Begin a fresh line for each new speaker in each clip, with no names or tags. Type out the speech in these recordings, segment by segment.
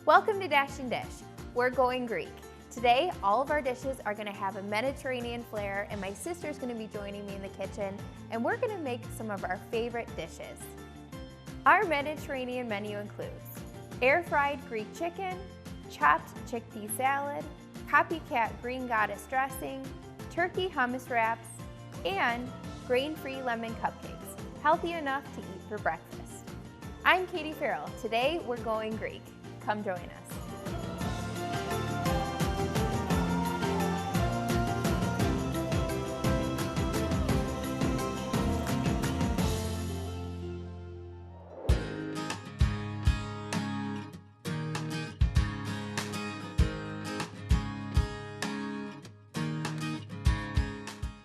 Welcome to Dash and Dish. We're going Greek. Today, all of our dishes are going to have a Mediterranean flair, and my sister's going to be joining me in the kitchen, and we're going to make some of our favorite dishes. Our Mediterranean menu includes air-fried Greek chicken, chopped chickpea salad, copycat green goddess dressing, turkey hummus wraps, and grain-free lemon cupcakes, healthy enough to eat for breakfast. I'm Katie Farrell. Today, we're going Greek. Come join us.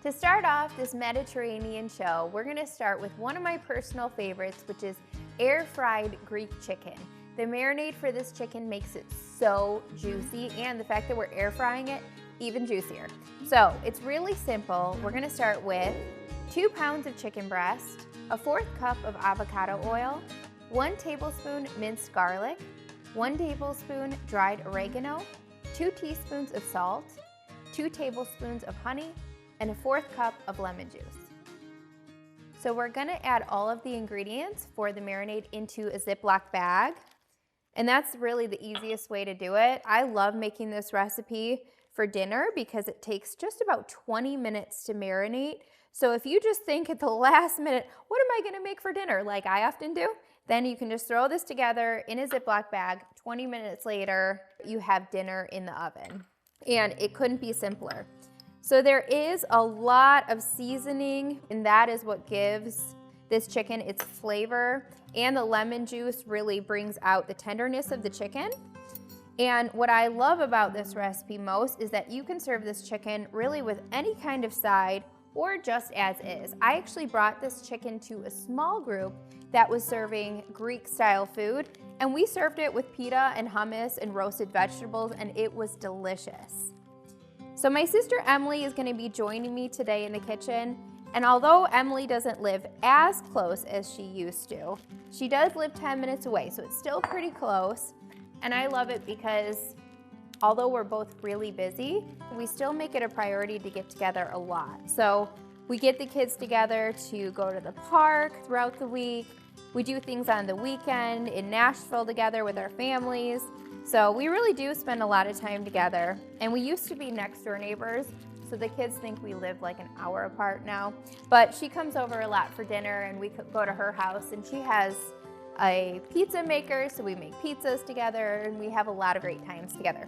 To start off this Mediterranean show, we're going to start with one of my personal favorites, which is air-fried Greek chicken. The marinade for this chicken makes it so juicy, and the fact that we're air frying it, even juicier. So it's really simple. We're going to start with 2 pounds of chicken breast, a 1/4 cup of avocado oil, 1 tablespoon minced garlic, 1 tablespoon dried oregano, 2 teaspoons of salt, 2 tablespoons of honey, and a 1/4 cup of lemon juice. So we're gonna add all of the ingredients for the marinade into a Ziploc bag. And that's really the easiest way to do it. I love making this recipe for dinner because it takes just about 20 minutes to marinate. So if you just think at the last minute, what am I gonna make for dinner, like I often do, then you can just throw this together in a Ziploc bag. 20 minutes later, you have dinner in the oven. And it couldn't be simpler. So there is a lot of seasoning, and that is what gives this chicken its flavor, and the lemon juice really brings out the tenderness of the chicken. And what I love about this recipe most is that you can serve this chicken really with any kind of side or just as is. I actually brought this chicken to a small group that was serving Greek style food, and we served it with pita and hummus and roasted vegetables, and it was delicious. So my sister Emily is going to be joining me today in the kitchen, and although Emily doesn't live as close as she used to, she does live 10 minutes away, so it's still pretty close. And I love it because although we're both really busy, we still make it a priority to get together a lot. So we get the kids together to go to the park throughout the week. We do things on the weekend in Nashville together with our families. So we really do spend a lot of time together, and we used to be next door neighbors, so the kids think we live like an hour apart now. But she comes over a lot for dinner, and we go to her house, and she has a pizza maker, so we make pizzas together, and we have a lot of great times together.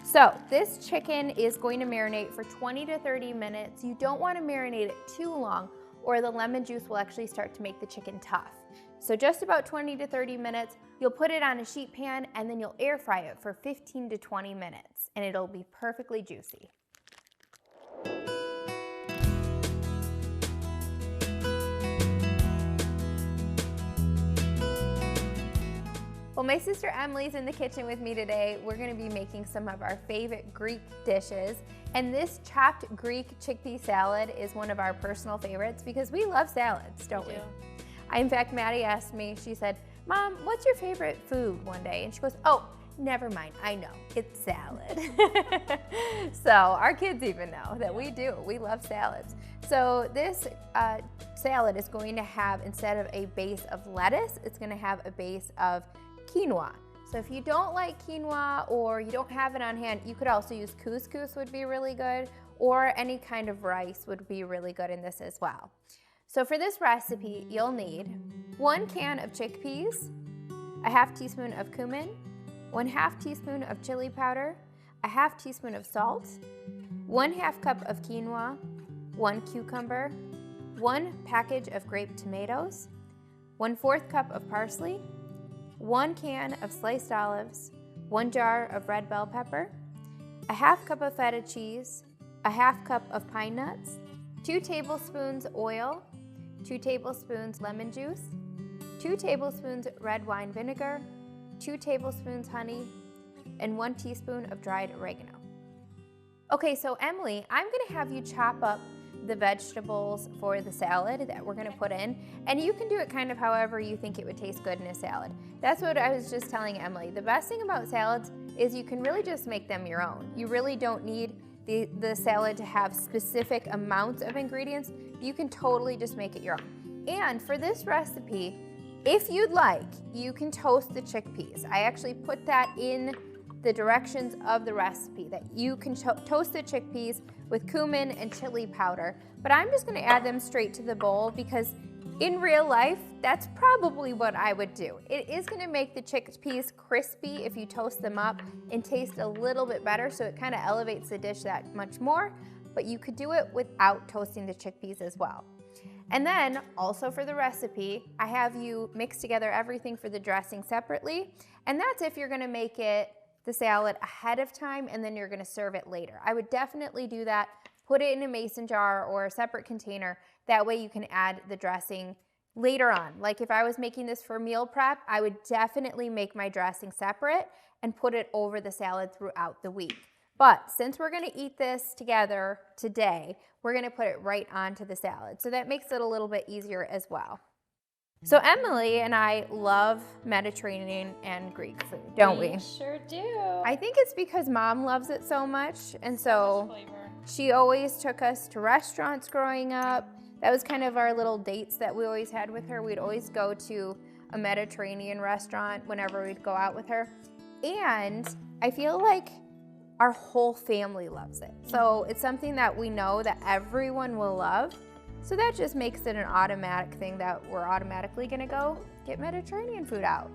So this chicken is going to marinate for 20 to 30 minutes. You don't want to marinate it too long, or the lemon juice will actually start to make the chicken tough. So just about 20 to 30 minutes, you'll put it on a sheet pan, and then you'll air fry it for 15 to 20 minutes, and it'll be perfectly juicy. Well, my sister Emily's in the kitchen with me today. We're gonna be making some of our favorite Greek dishes, and this chopped Greek chickpea salad is one of our personal favorites because we love salads, don't we? In fact, Maddie asked me, she said, "Mom, what's your favorite food?" one day, and she goes, "Oh, never mind, I know, it's salad." So our kids even know that we do, we love salads. So this salad is going to have, instead of a base of lettuce, it's gonna have a base of quinoa. So if you don't like quinoa or you don't have it on hand, you could also use couscous, would be really good, or any kind of rice would be really good in this as well. So for this recipe, you'll need 1 can of chickpeas, a 1/2 teaspoon of cumin, 1/2 teaspoon of chili powder, a 1/2 teaspoon of salt, 1/2 cup of quinoa, 1 cucumber, 1 package of grape tomatoes, 1/4 cup of parsley, 1 can of sliced olives, 1 jar of red bell pepper, a 1/2 cup of feta cheese, a 1/2 cup of pine nuts, 2 tablespoons oil, 2 tablespoons lemon juice, 2 tablespoons red wine vinegar, 2 tablespoons honey, and 1 teaspoon of dried oregano. Okay, so Emily, I'm gonna have you chop up the vegetables for the salad that we're gonna put in, and you can do it kind of however you think it would taste good in a salad. That's what I was just telling Emily. The best thing about salads is you can really just make them your own. You really don't need the salad to have specific amounts of ingredients. You can totally just make it your own. And for this recipe, if you'd like, you can toast the chickpeas. I actually put that in the directions of the recipe, that you can toast the chickpeas with cumin and chili powder, but I'm just gonna add them straight to the bowl because in real life, that's probably what I would do. It is gonna make the chickpeas crispy if you toast them up and taste a little bit better, so it kind of elevates the dish that much more, but you could do it without toasting the chickpeas as well. And then also for the recipe, I have you mix together everything for the dressing separately, and that's if you're gonna make the salad ahead of time and then you're gonna serve it later. I would definitely do that. Put it in a mason jar or a separate container. That way you can add the dressing later on. Like if I was making this for meal prep, I would definitely make my dressing separate and put it over the salad throughout the week. But since we're gonna eat this together today, we're gonna put it right onto the salad. So that makes it a little bit easier as well. So Emily and I love Mediterranean and Greek food, don't we?
We sure do.
I think it's because Mom loves it so much, and so
Much flavor.
she always took us to restaurants growing up. That was kind of our little dates that we always had with her. We'd always go to a Mediterranean restaurant whenever we'd go out with her. And I feel like our whole family loves it. So it's something that we know that everyone will love. So that just makes it an automatic thing that we're automatically gonna go get Mediterranean food out.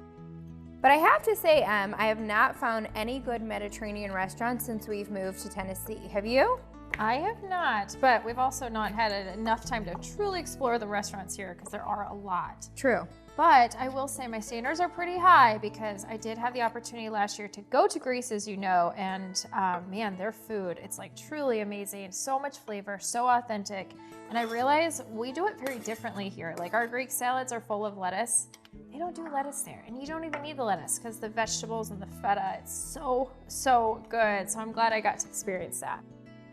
But I have to say, I have not found any good Mediterranean restaurants since we've moved to Tennessee. Have you?
I have not, but we've also not had enough time to truly explore the restaurants here because there are a lot.
True.
But I will say my standards are pretty high because I did have the opportunity last year to go to Greece, as you know, and man, their food, it's like truly amazing. So much flavor, so authentic. And I realize we do it very differently here. Like our Greek salads are full of lettuce. They don't do lettuce there, and you don't even need the lettuce because the vegetables and the feta, it's so, so good. So I'm glad I got to experience that.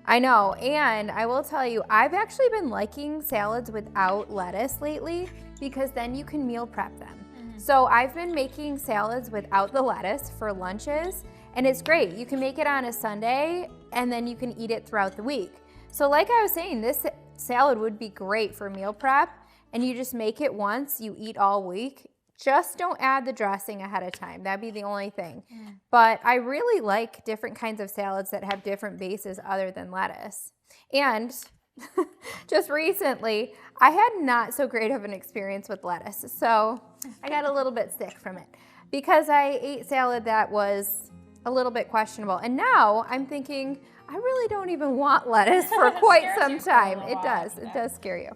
I know, and I will tell you, I've actually been liking salads without lettuce lately because then you can meal prep them. So I've been making salads without the lettuce for lunches, and it's great. You can make it on a Sunday, and then you can eat it throughout the week. So like I was saying, this salad would be great for meal prep, and you just make it once, you eat all week. Just don't add the dressing ahead of time. That'd be the only thing. But I really like different kinds of salads that have different bases other than lettuce. And just recently, I had not so great of an experience with lettuce. So I got a little bit sick from it because I ate salad that was a little bit questionable. And now I'm thinking, I really don't even want lettuce for quite some time. It does scare you.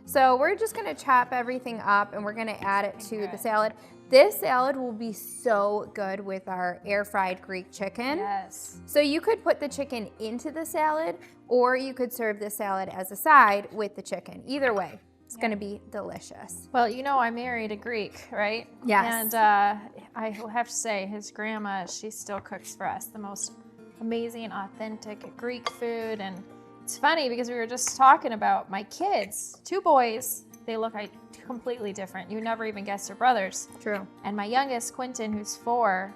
So we're just gonna chop everything up and we're gonna add it to the salad. This salad will be so good with our air fried Greek chicken.
Yes.
So you could put the chicken into the salad or you could serve the salad as a side with the chicken. Either way, it's gonna be delicious.
Well, you know I married a Greek, right?
Yes.
And I will have to say his grandma, she still cooks for us the most amazing, authentic Greek food. And it's funny because we were just talking about my kids, 2 boys, they look completely different. You never even guess they're brothers.
True.
And my youngest, Quentin, who's 4,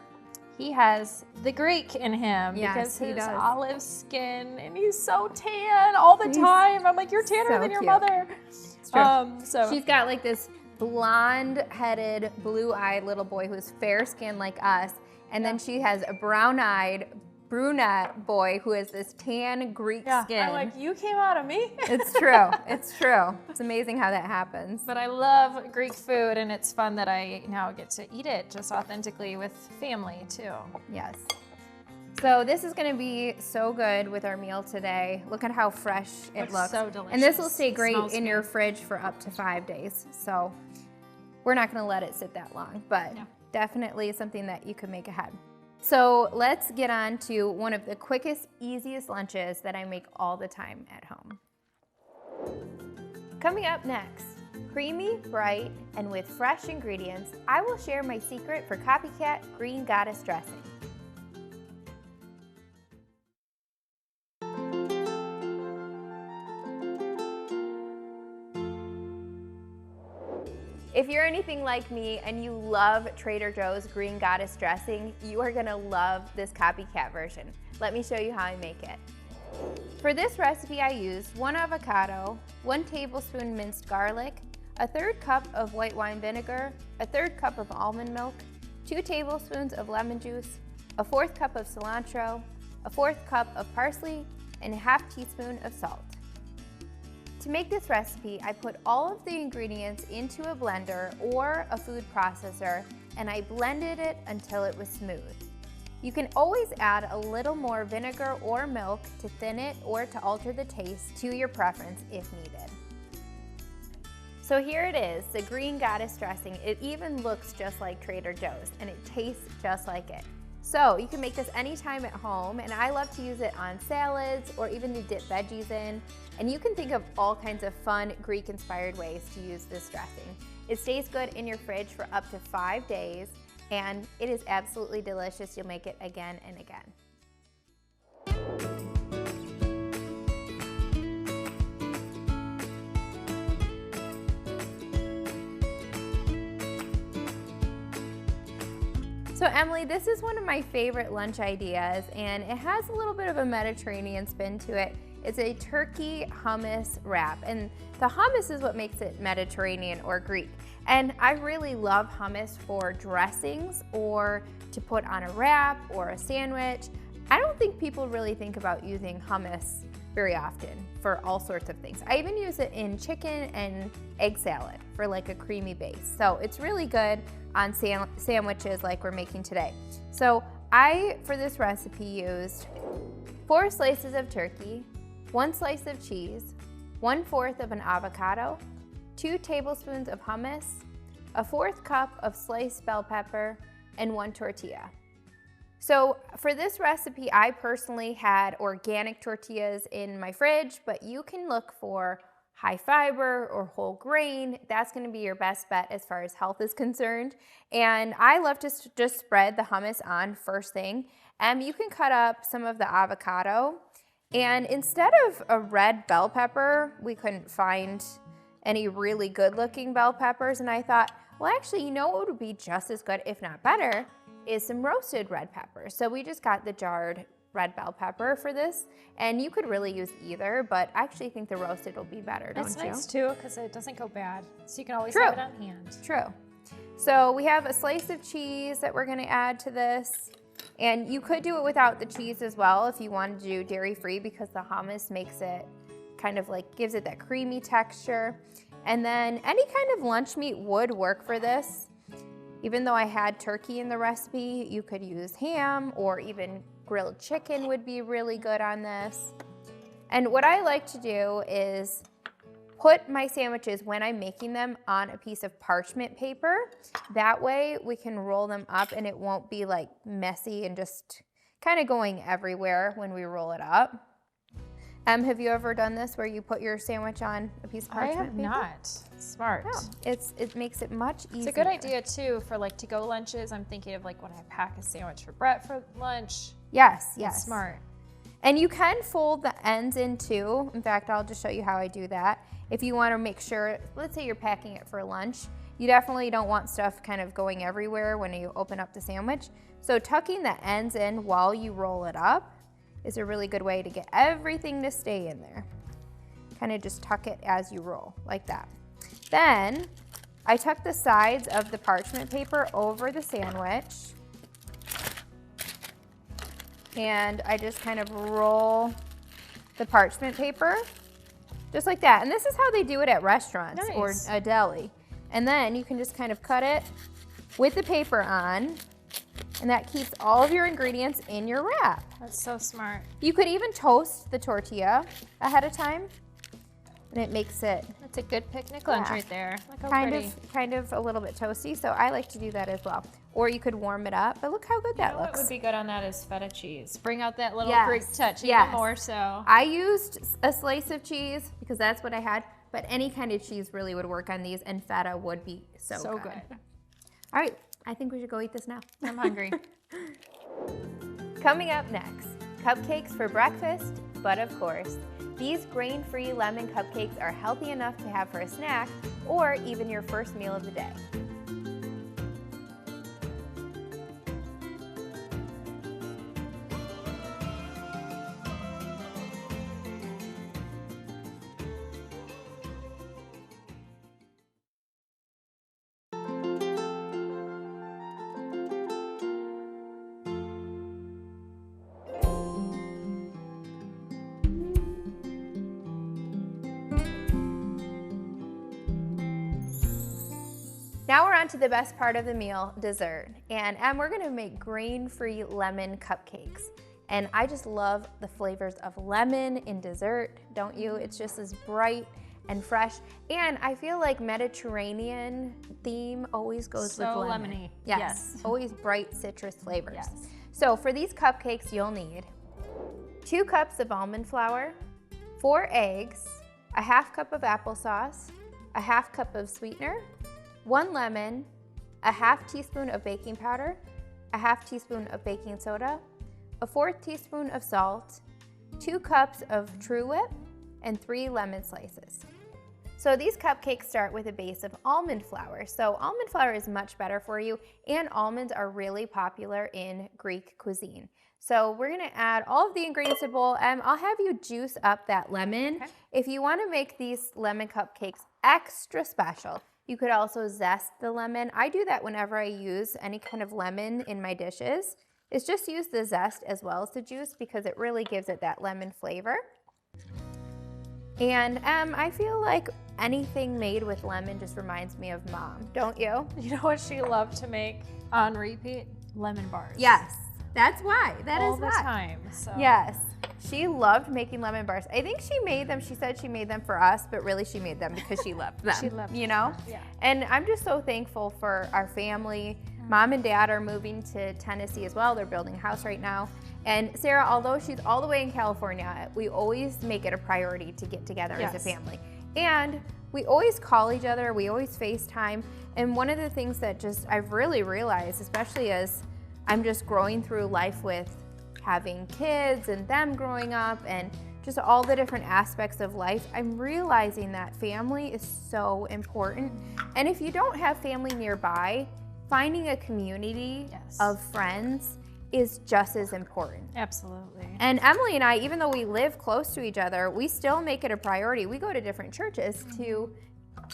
he has the Greek in him
Yes,
because
he
his
does.
olive skin and he's so tan all the time. I'm like, you're tanner
so
than your
cute.
mother.
It's true.
So
She's got like this blonde-headed, blue-eyed little boy who's fair-skinned like us, and then she has a brown-eyed, brunette boy who has this tan Greek skin.
I'm like, you came out of me.
It's true. It's true. It's amazing how that happens.
But I love Greek food, and it's fun that I now get to eat it just authentically with family too.
Yes. So this is going to be so good with our meal today. Look at how fresh it looks.
So delicious.
And this will stay great
Smells
in
good.
your fridge for up to 5 days. So we're not going to let it sit that long, but definitely something that you could make ahead. So let's get on to one of the quickest, easiest lunches that I make all the time at home. Coming up next, creamy, bright, and with fresh ingredients, I will share my secret for Copycat Green Goddess dressing. if you're anything like me and you love Trader Joe's Green Goddess dressing, you are gonna love this copycat version. Let me show you how I make it. For this recipe, I used 1 avocado, 1 tablespoon minced garlic, a 1/3 cup of white wine vinegar, a 1/3 cup of almond milk, 2 tablespoons of lemon juice, a 1/4 cup of cilantro, a 1/4 cup of parsley, and a 1/2 teaspoon of salt. To make this recipe, I put all of the ingredients into a blender or a food processor, and I blended it until it was smooth. You can always add a little more vinegar or milk to thin it or to alter the taste to your preference if needed. So here it is, the Green Goddess dressing. It even looks just like Trader Joe's and it tastes just like it. So you can make this anytime at home, and I love to use it on salads or even to dip veggies in. And you can think of all kinds of fun Greek-inspired ways to use this dressing. It stays good in your fridge for up to 5 days, and it is absolutely delicious. You'll make it again and again. So Emily, this is one of my favorite lunch ideas, and it has a little bit of a Mediterranean spin to it. It's a turkey hummus wrap, and the hummus is what makes it Mediterranean or Greek. And I really love hummus for dressings or to put on a wrap or a sandwich. I don't think people really think about using hummus very often for all sorts of things. I even use it in chicken and egg salad for like a creamy base. So it's really good on sandwiches like we're making today. So I, for this recipe, used 4 slices of turkey, 1 slice of cheese, 1/4 of an avocado, 2 tablespoons of hummus, a 1/4 cup of sliced bell pepper, and 1 tortilla. So for this recipe, I personally had organic tortillas in my fridge, but you can look for high fiber or whole grain. That's gonna be your best bet as far as health is concerned. And I love to just spread the hummus on first thing. You can cut up some of the avocado, and instead of a red bell pepper, we couldn't find any really good looking bell peppers. And I thought, well, actually, you know what would be just as good, if not better, is some roasted red peppers. So we just got the jarred red bell pepper for this, and you could really use either, but I actually think the roasted will be better, don't you?
It's nice too, because it doesn't go bad, so you can always
True.
have it on hand.
True. So we have a slice of cheese that we're gonna add to this, and you could do it without the cheese as well if you wanted to do dairy-free, because the hummus makes it kind of like, gives it that creamy texture. And then any kind of lunch meat would work for this. Even though I had turkey in the recipe, you could use ham or even grilled chicken would be really good on this. And what I like to do is put my sandwiches, when I'm making them, on a piece of parchment paper. That way we can roll them up and it won't be like messy and just kind of going everywhere when we roll it up. Have you ever done this where you put your sandwich on a piece of parchment paper?
I have not. Smart.
Yeah, it makes it much easier.
It's a good idea too for like to-go lunches. I'm thinking of like when I pack a sandwich for Brett for lunch.
Yes,
It's
yes.
smart.
And you can fold the ends in too. In fact, I'll just show you how I do that. If you want to make sure, let's say you're packing it for lunch, you definitely don't want stuff kind of going everywhere when you open up the sandwich. So tucking the ends in while you roll it up is a really good way to get everything to stay in there. Kind of just tuck it as you roll, like that. Then I tuck the sides of the parchment paper over the sandwich. And I just kind of roll the parchment paper, just like that. And this is how they do it at restaurants or a deli. And then you can just kind of cut it with the paper on, and that keeps all of your ingredients in your wrap.
That's so smart.
You could even toast the tortilla ahead of time, and it makes it
That's a good picnic lunch right there. Look how pretty.
kind of a little bit toasty. So I like to do that as well. Or you could warm it up, but look how good that looks.
What would be good on that is feta cheese. Bring out that little
Yes,
Greek touch even
yes.
more so.
I used a slice of cheese because that's what I had, but any kind of cheese really would work on these, and feta would be so good. All right, I think we should go eat this now.
I'm hungry.
Coming up next, cupcakes for breakfast, but of course, These grain-free lemon cupcakes are healthy enough to have for a snack or even your first meal of the day. Now we're on to the best part of the meal, dessert. And we're gonna make grain-free lemon cupcakes. And I just love the flavors of lemon in dessert, don't you? It's just as bright and fresh. And I feel like Mediterranean theme always goes with lemon.
Lemony.
Yes, always bright citrus flavors.
Yes.
So for these cupcakes, you'll need 2 cups of almond flour, 4 eggs, a half cup of applesauce, a half cup of sweetener, 1 lemon, a half teaspoon of baking powder, a half teaspoon of baking soda, a 1/4 teaspoon of salt, 2 cups of True Whip, and 3 lemon slices. So these cupcakes start with a base of almond flour. So almond flour is much better for you, and almonds are really popular in Greek cuisine. So we're gonna add all of the ingredients to a bowl, and I'll have you juice up that lemon.
Okay.
If you wanna make these lemon cupcakes extra special, you could also zest the lemon. I do that whenever I use any kind of lemon in my dishes. It's just use the zest as well as the juice because it really gives it that lemon flavor. And I feel like anything made with lemon just reminds me of Mom, don't you?
You know what she loved to make on repeat? Lemon bars.
Yes, that's why. That
all
is
the
why.
time. So.
Yes, she loved making lemon bars. I think she made them, she said she made them for us, but really she made them because she loved them.
She loved
you know?
Yeah.
And I'm just so thankful for our family. Mom and Dad are moving to Tennessee as well. They're building a house right now. And Sarah, although she's all the way in California, we always make it a priority to get together as a family. And we always call each other, we always FaceTime. And one of the things that just I've really realized, especially as I'm just growing through life with having kids and them growing up and just all the different aspects of life, I'm realizing that family is so important. And if you don't have family nearby, finding a community of friends is just as important.
Absolutely.
And Emily and I, even though we live close to each other, we still make it a priority. We go to different churches to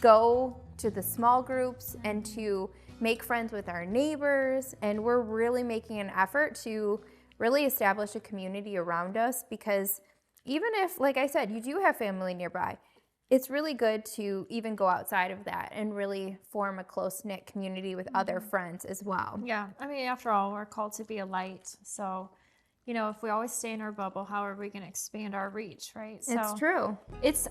go to the small groups and to make friends with our neighbors. And we're really making an effort to really establish a community around us because even if, like I said, you do have family nearby, it's really good to even go outside of that and really form a close-knit community with other friends as well.
Yeah, I mean, after all, we're called to be a light. So, you know, if we always stay in our bubble, how are we going to expand our reach, right? So
It's true.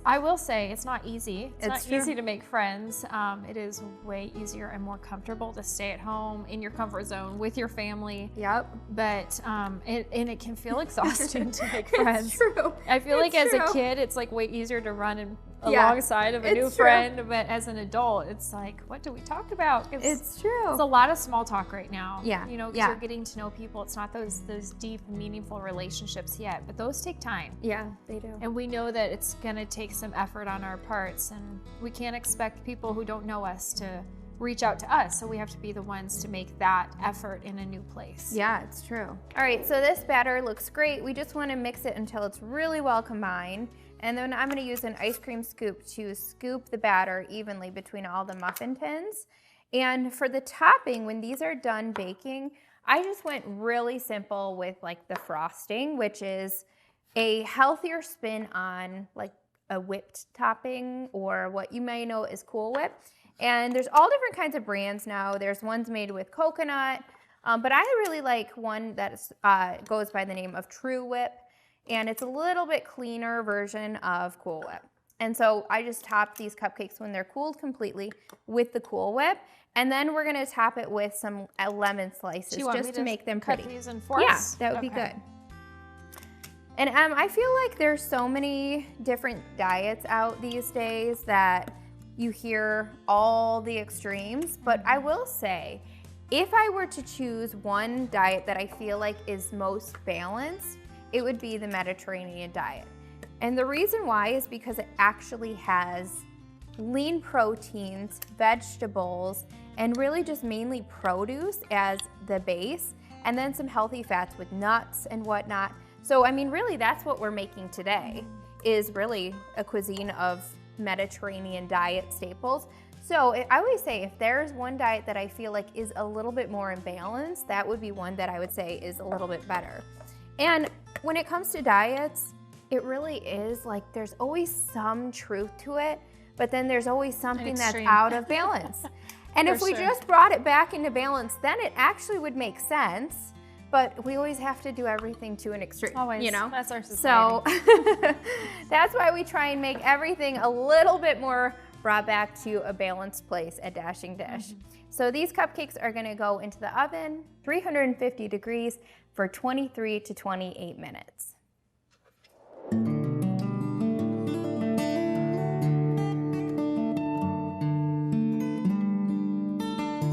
I will say, it's not easy. It's not
true.
easy to make friends. It is way easier and more comfortable to stay at home in your comfort zone with your family.
Yep.
But it can feel exhausting to make friends.
It's true.
I feel like as
true.
a kid, it's like way easier to run and
Yeah,
alongside of a
it's
new
true.
friend, but as an adult, it's like, what do we talk about?
It's true.
It's a lot of small talk right now.
Yeah,
You know, because
yeah.
you're getting to know people. It's not those deep, meaningful relationships yet, but those take time.
Yeah, they do.
And we know that it's going to take some effort on our parts, and we can't expect people who don't know us to reach out to us. So we have to be the ones to make that effort in a new place.
Yeah, it's true. All right, so this batter looks great. We just want to mix it until it's really well combined. And then I'm going to use an ice cream scoop to scoop the batter evenly between all the muffin tins. And for the topping, when these are done baking, I just went really simple with like the frosting, which is a healthier spin on like a whipped topping or what you may know as Cool Whip. And there's all different kinds of brands now. There's ones made with coconut, but I really like one that goes by the name of True Whip. And it's a little bit cleaner version of Cool Whip. And so I just top these cupcakes when they're cooled completely with the Cool Whip. And then we're gonna top it with some lemon slices just to make them pretty.
Cut these in fourths?
Yeah, that would be good. And I feel like there's so many different diets out these days that you hear all the extremes. But I will say, if I were to choose one diet that I feel like is most balanced, it would be the Mediterranean diet. And the reason why is because it actually has lean proteins, vegetables, and really just mainly produce as the base, and then some healthy fats with nuts and whatnot. So I mean, really that's what we're making today, is really a cuisine of Mediterranean diet staples. So I always say if there's one diet that I feel like is a little bit more imbalanced, that would be one that I would say is a little bit better. And when it comes to diets, it really is like there's always some truth to it, but then there's always something that's out of balance. And if we just brought it back into balance, then it actually would make sense. But we always have to do everything to an extreme,
Always,
you know?
that's our society.
So that's why we try and make everything a little bit more brought back to a balanced place at Dashing Dish. So these cupcakes are gonna go into the oven, 350 degrees for 23 to 28 minutes.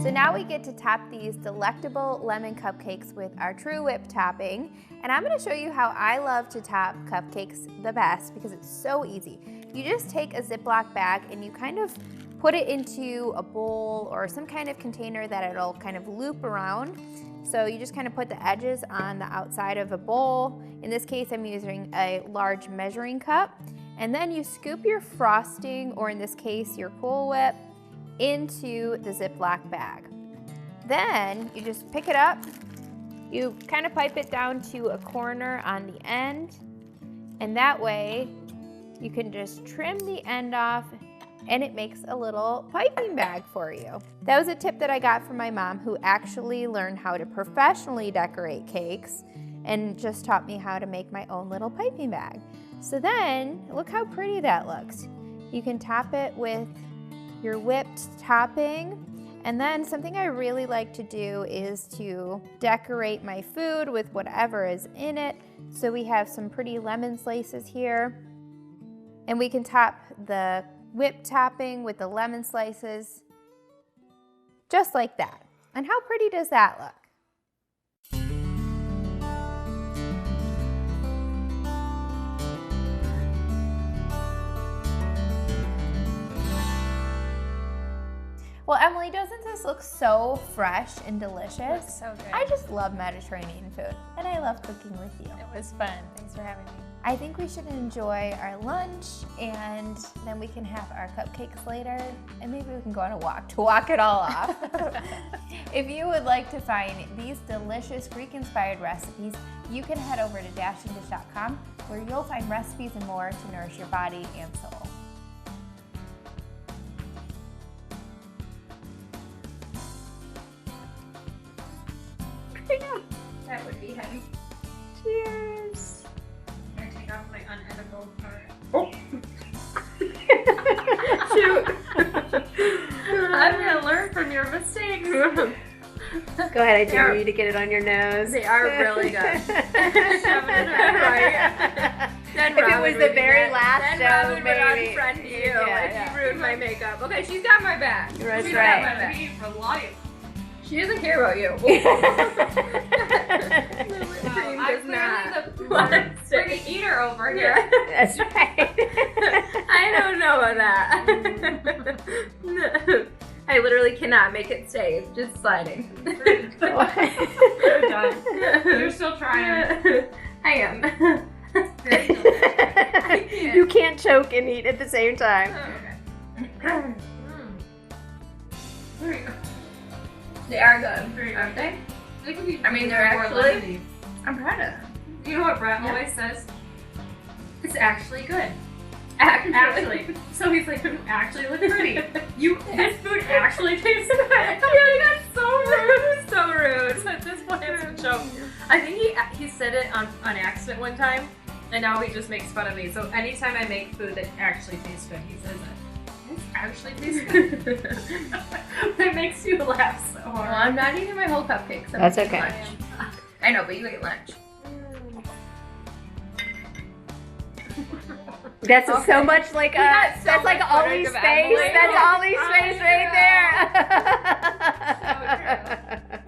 So now we get to top these delectable lemon cupcakes with our True Whip topping. And I'm gonna show you how I love to top cupcakes the best because it's so easy. You just take a Ziploc bag and you kind of put it into a bowl or some kind of container that it'll kind of loop around. So you just kind of put the edges on the outside of a bowl. In this case, I'm using a large measuring cup. And then you scoop your frosting, or in this case, your Cool Whip, into the Ziploc bag. Then you just pick it up, you kind of pipe it down to a corner on the end, and that way you can just trim the end off and it makes a little piping bag for you. That was a tip that I got from my mom, who actually learned how to professionally decorate cakes and just taught me how to make my own little piping bag. So then, look how pretty that looks. You can top it with your whipped topping. And then something I really like to do is to decorate my food with whatever is in it. So we have some pretty lemon slices here. And we can top the whipped topping with the lemon slices, just like that. And how pretty does that look? Well, Emily, doesn't this look so fresh and delicious?
So good.
I just love Mediterranean food, and I love cooking with you.
It was fun. Thanks for having me.
I think we should enjoy our lunch, and then we can have our cupcakes later, and maybe we can go on a walk to walk it all off. If you would like to find these delicious Greek-inspired recipes, you can head over to dashingdish.com, where you'll find recipes and more to nourish your body and soul. That would be him. Cheers.
I'm gonna take off my unedible part.
Oh.
Shoot. I'm gonna learn from your mistakes.
Go ahead, I dare you to get it on your nose.
They are really good.
If it was the very last
then
show,
Robin
maybe.
would unfriend you
Yeah.
if you ruined my makeup. Okay, she's got my back.
That's
She's
right.
got my back. For life. She doesn't care about you. Cream does not.
I'm the big eater over here.
That's right.
I don't know about that. I literally cannot make it stay. It's just sliding.
You're done. You're still trying.
I am.
You can't choke and eat at the same time.
Okay. They are good, aren't they? I mean, they're actually. I'm proud of them.
You know what Brett always says?
It's actually good.
Actually. So he's like, actually look pretty. This food actually tastes good.
Yeah, that's so rude. So rude.
So at this point, it's a joke.
I think he said it on accident one time, and now he just makes fun of me. So anytime I make food that actually tastes good, he says it. This actually tastes good.
It makes you laugh so
Well,
hard.
I'm not eating my whole cupcakes. I'm
That's
eating
okay.
lunch. I know, but you ate lunch.
That's
Okay.
so much like
got so
that's like
much
Ollie's
footage of
face.
Emily.
That's Ollie's face right there.